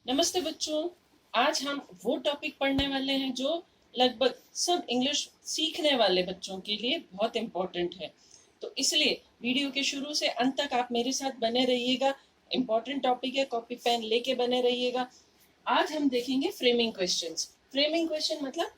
नमस्ते बच्चों। आज हम वो टॉपिक पढ़ने वाले हैं जो लगभग सब इंग्लिश सीखने वाले बच्चों के लिए बहुत इम्पोर्टेंट है। तो इसलिए वीडियो के शुरू से अंत तक आप मेरे साथ बने रहिएगा। इम्पोर्टेंट टॉपिक है, कॉपी पेन लेके बने रहिएगा। आज हम देखेंगे फ्रेमिंग क्वेश्चंस। फ्रेमिंग क्वेश्चन मतलब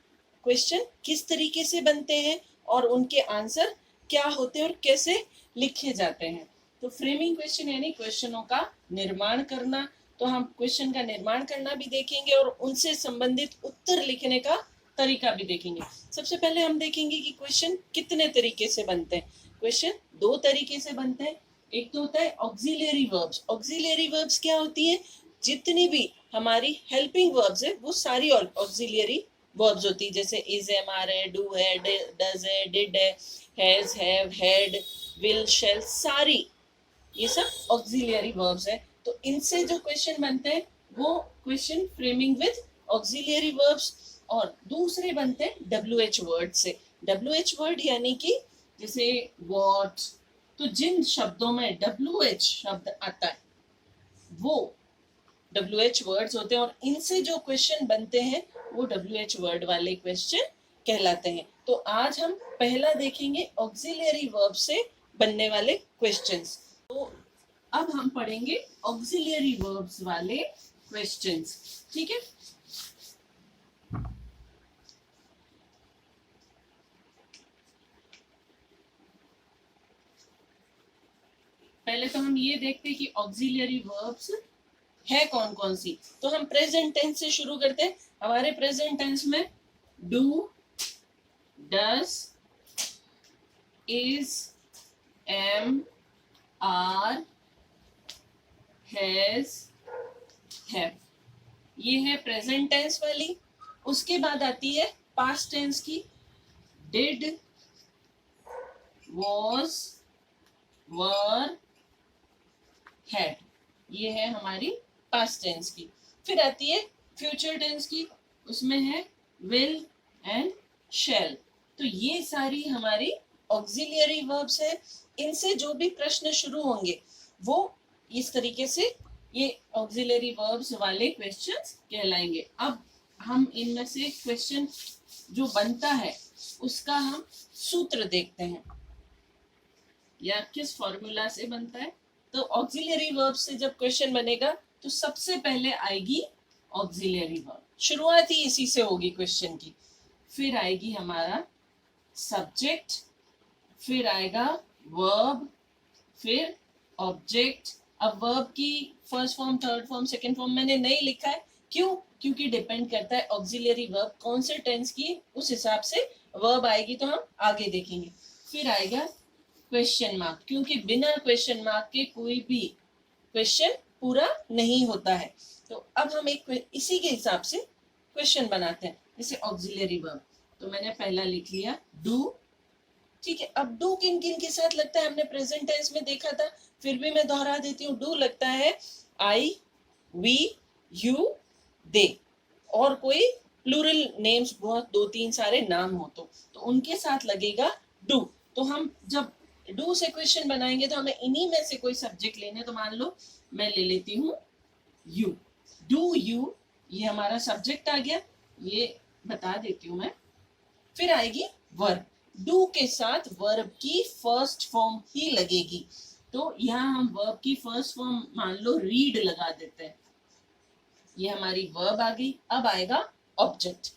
क्वेश्चन किस तरीके से बनते हैं और उनके आंसर क्या होते हैं और कैसे लिखे जाते हैं। तो फ्रेमिंग क्वेश्चन यानी क्वेश्चनों का निर्माण करना। तो हम क्वेश्चन का निर्माण करना भी देखेंगे और उनसे संबंधित उत्तर लिखने का तरीका भी देखेंगे। सबसे पहले हम देखेंगे कि क्वेश्चन कितने तरीके से बनते हैं। क्वेश्चन दो तरीके से बनते हैं। एक तो होता है ऑक्सिलियरी वर्ब्स। ऑक्सिलियरी वर्ब्स क्या होती है? जितनी भी हमारी हेल्पिंग वर्ब्स है वो सारी ऑक्सिलियरी वर्ब्स होती है। जैसे इज, एम, आर है, डू है, डज है, डिड है, हैज, हैव, हैड, विल, शैल, सारी ये सब ऑक्सिलियरी वर्ब्स है। तो इनसे जो क्वेश्चन बनते हैं वो question framing with auxiliary verbs. और दूसरे बनते हैं डब्ल्यू एच वर्ड से। डब्ल्यू एच वर्ड यानी कि जैसे वॉट। तो जिन शब्दों में डब्ल्यू एच शब्द आता है वो डब्ल्यू एच वर्ड्स होते हैं और इनसे जो क्वेश्चन बनते हैं वो डब्ल्यू एच वर्ड वाले क्वेश्चन कहलाते हैं। तो आज हम पहला देखेंगे ऑक्सिलियरी वर्ब से बनने वाले क्वेश्चंस। तो अब हम पढ़ेंगे ऑक्सिलियरी वर्ब्स वाले क्वेश्चंस। ठीक है। पहले तो हम ये देखते हैं कि ऑक्सिलियरी वर्ब्स है कौन कौन सी। तो हम प्रेजेंट टेंस से शुरू करते हैं। हमारे प्रेजेंट टेंस में do, does, is, am, are, has, have, ये है प्रेजेंट टेंस वाली। उसके बाद आती है पास्ट टेंस की। डिड, वॉज, वर, हैड, ये है हमारी पास्ट टेंस की। फिर आती है फ्यूचर टेंस की। उसमें है विल एंड शैल। तो ये सारी हमारी ऑक्सिलियरी वर्ब्स है। इनसे जो भी प्रश्न शुरू होंगे वो इस तरीके से ये ऑक्सिलियरी वर्ब्स वाले क्वेश्चंस कहलाएंगे। अब हम इनमें से क्वेश्चन जो बनता है उसका हम सूत्र देखते हैं या किस फॉर्मूला से बनता है। तो ऑक्सिलियरी वर्ब से जब क्वेश्चन बनेगा तो सबसे पहले आएगी ऑक्सिलियरी वर्ब। शुरुआत ही इसी से होगी क्वेश्चन की। फिर आएगी हमारा सब्जेक्ट, फिर आएगा वर्ब, फिर ऑब्जेक्ट। अब वर्ब की first form, third form, second form मैंने नहीं लिखा है। क्यों? क्योंकि डिपेंड करता है ऑक्सिलियरी वर्ब कौन से टेंस की, उस हिसाब से वर्ब आएगी। तो हम आगे देखेंगे। फिर आएगा क्वेश्चन मार्क, क्योंकि बिना क्वेश्चन मार्क के कोई भी क्वेश्चन पूरा नहीं होता है। तो अब हम एक इसी के हिसाब से क्वेश्चन बनाते हैं। जैसे ऑक्सिलियरी वर्ब, तो मैंने पहला लिख लिया डू। ठीक है। अब डू किन किन के साथ लगता है हमने प्रेजेंट टेंस में देखा था, फिर भी मैं दोहरा देती हूँ। डू लगता है आई, वी, यू, दे, और कोई प्लूरल नेम्स बहुत दो तीन सारे नाम हो तो उनके साथ लगेगा डू। तो हम जब डू से क्वेश्चन बनाएंगे तो हमें इन्हीं में से कोई सब्जेक्ट लेने। तो मान लो मैं ले लेती हूँ यू। डू यू, ये हमारा सब्जेक्ट आ गया, ये बता देती हूँ मैं। फिर आएगी वर्ब। डू के साथ वर्ब की फर्स्ट फॉर्म ही लगेगी। तो यहाँ हम वर्ब की फर्स्ट फॉर्म मान लो रीड लगा देते हैं। ये हमारी वर्ब आ गई। अब आएगा ऑब्जेक्ट।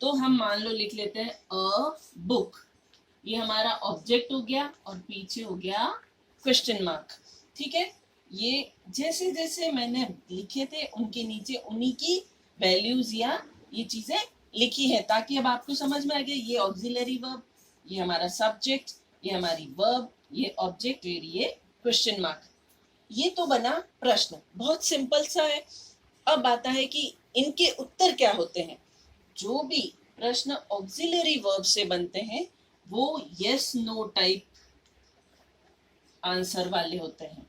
तो हम मान लो लिख लेते हैं अ बुक। ये हमारा ऑब्जेक्ट हो गया और पीछे हो गया क्वेश्चन मार्क। ठीक है। ये जैसे जैसे मैंने लिखे थे उनके नीचे उन्हीं की वैल्यूज या ये चीजें लिखी है, ताकि अब आपको समझ में आ गया। ये ऑक्सिलरी वर्ब, ये हमारा सब्जेक्ट, ये हमारी वर्ब, ये ऑब्जेक्ट, ये क्वेश्चन मार्क। ये तो बना प्रश्न, बहुत सिंपल सा है। अब आता है कि इनके उत्तर क्या होते हैं। जो भी प्रश्न ऑक्सिलरी वर्ब से बनते हैं वो यस नो टाइप आंसर वाले होते हैं।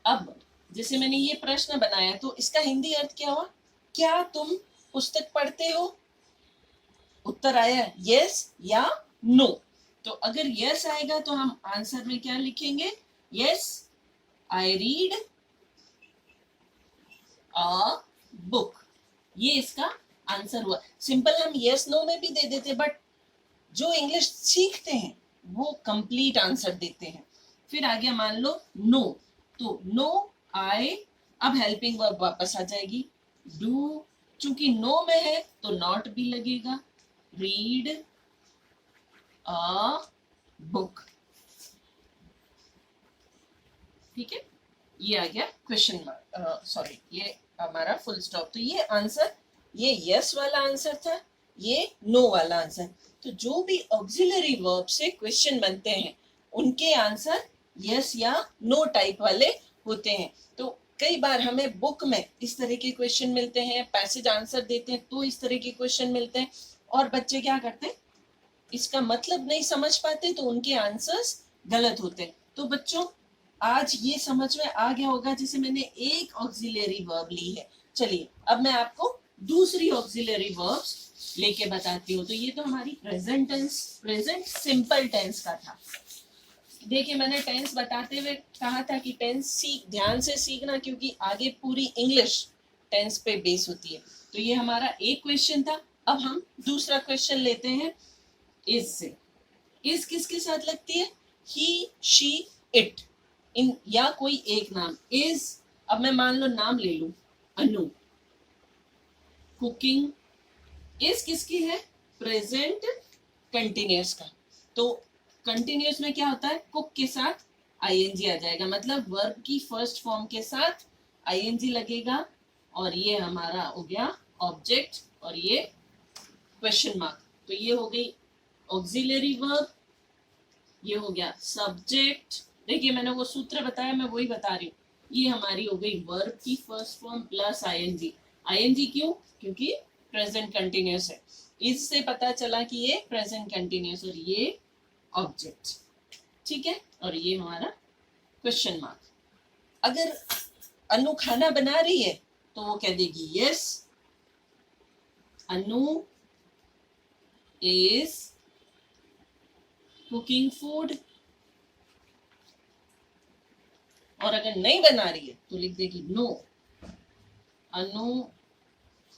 अब जैसे मैंने ये प्रश्न बनाया तो इसका हिंदी अर्थ क्या हुआ? क्या तुम पुस्तक पढ़ते हो? उत्तर आया यस या नो। तो अगर यस आएगा तो हम आंसर में क्या लिखेंगे? Yes I read a book. ये इसका आंसर हुआ। सिंपल हम यस नो में भी दे देते, बट जो इंग्लिश सीखते हैं वो कंप्लीट आंसर देते हैं। फिर आ गया मान लो नो, तो नो आई, अब हेल्पिंग वर्ब वापस आ जाएगी डू। चूंकि नो में है तो नॉट भी लगेगा, रीड अ बुक। ठीक है, ये आ गया क्वेश्चन मार्क, सॉरी ये हमारा फुल स्टॉप। तो ये आंसर, ये यस वाला आंसर था, ये नो वाला आंसर। तो जो भी ऑक्सिलरी वर्ब से क्वेश्चन बनते हैं उनके आंसर यस या नो टाइप वाले होते हैं। तो कई बार हमें बुक में इस तरह के क्वेश्चन मिलते हैं, पैसेज आंसर देते हैं तो इस तरह के क्वेश्चन मिलते हैं, और बच्चे क्या करते हैं, इसका मतलब नहीं समझ पाते तो उनके आंसर्स गलत होते हैं। तो बच्चों आज ये समझ में आ गया होगा, जैसे मैंने एक ऑक्सिलरी वर्ब ली है। चलिए अब मैं आपको दूसरी ऑक्सिलरी वर्ब्स लेके बताती हूँ। तो ये तो हमारी present tense, present simple tense का था। देखिए मैंने टेंस बताते हुए कहा था कि टेंस सीख, ध्यान से सीखना, क्योंकि आगे पूरी इंग्लिश टेंस पे बेस होती है। तो ये हमारा एक क्वेश्चन था। अब हम दूसरा क्वेश्चन लेते हैं इज से। इज किसके साथ लगती है, ही शी इट, इन या कोई एक नाम इज। अब मैं मान लो नाम ले लूं अनु, कुकिंग, इज किसकी है, प्रेजेंट कंटिन्यूअस का। तो कंटिन्यूअस में क्या होता है, कुक के साथ आईएनजी आ जाएगा, मतलब वर्ब की फर्स्ट फॉर्म के साथ आईएनजी लगेगा, और ये हमारा हो गया ऑब्जेक्ट, और ये क्वेश्चन मार्क। तो ये हो गई ऑक्सिलरी वर्ब, ये हो गया सब्जेक्ट। देखिए मैंने वो सूत्र बताया, मैं वही बता रही हूँ। ये हमारी हो गई वर्ब की first form plus ING. ING क्यों, क्योंकि प्रेजेंट कंटिन्यूअस है। इससे पता चला कि ये प्रेजेंट कंटिन्यूअस और ये ऑब्जेक्ट। ठीक है, और ये हमारा क्वेश्चन मार्क। अगर अनु खाना बना रही है तो वो कह देगी yes, Anu is cooking food. और अगर नहीं बना रही है तो लिख देगी नो, अनु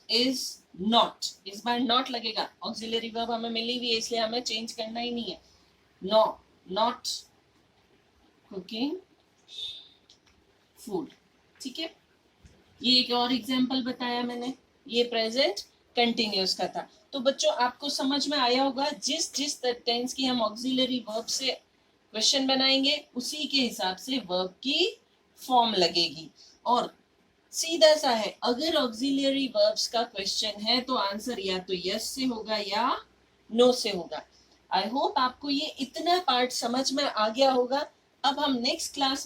इज नॉट। इस बार नॉट लगेगा, ऑक्सिलरी वर्ब हमें मिली हुई है इसलिए हमें चेंज करना ही नहीं है। No, not cooking food. ठीक है, ये एक और एग्जांपल बताया मैंने, ये प्रेजेंट कंटिन्यूअस का था। तो बच्चों आपको समझ में आया होगा, जिस जिस टेंस की हम ऑक्सिलरी वर्ब से क्वेश्चन बनाएंगे उसी के हिसाब से वर्ब की फॉर्म लगेगी। और सीधा सा है, अगर ऑक्सिलरी वर्ब्स का क्वेश्चन है तो आंसर या तो यस से होगा या नो से होगा। आई होप आपको ये इतना पार्ट समझ में आ गया होगा। अब हम नेक्स्ट क्लास में